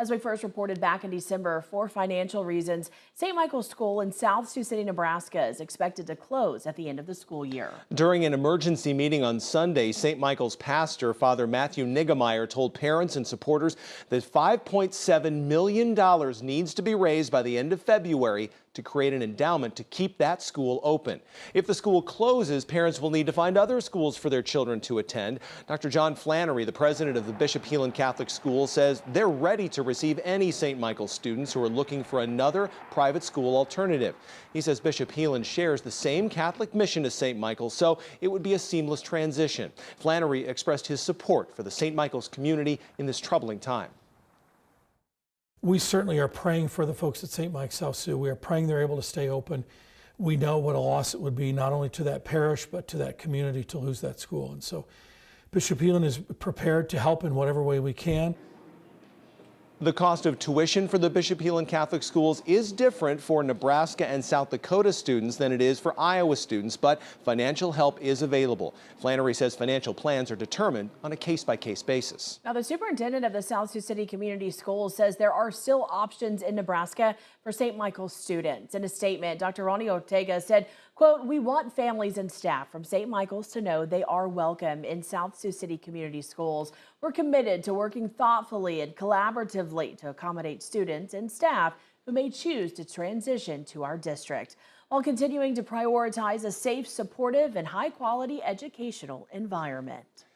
As we first reported back in December, for financial reasons, St. Michael's School in South Sioux City, Nebraska is expected to close at the end of the school year. During an emergency meeting on Sunday, St. Michael's pastor, Father Matthew Niggemeyer, told parents and supporters that $5.7 million needs to be raised by the end of February to create an endowment to keep that school open. If the school closes, parents will need to find other schools for their children to attend. Dr. John Flannery, the president of the Bishop Heelan Catholic School, says they're ready to receive any St. Michael's students who are looking for another private school alternative. He says Bishop Heelan shares the same Catholic mission as St. Michael's, so it would be a seamless transition. Flannery expressed his support for the St. Michael's community in this troubling time. We certainly are praying for the folks at St. Mike's South Sioux. We are praying they're able to stay open. We know what a loss it would be, not only to that parish, but to that community to lose that school. And so Bishop Heelan is prepared to help in whatever way we can. The cost of tuition for the Bishop Heelan Catholic Schools is different for Nebraska and South Dakota students than it is for Iowa students, but financial help is available. Flannery says financial plans are determined on a case-by-case basis. Now, the superintendent of the South Sioux City Community Schools says there are still options in Nebraska for St. Michael's students. In a statement, Dr. Ronnie Ortega said, quote, "We want families and staff from St. Michael's to know they are welcome in South Sioux City Community Schools. We're committed to working thoughtfully and collaboratively to accommodate students and staff who may choose to transition to our district, while continuing to prioritize a safe, supportive, and high-quality educational environment."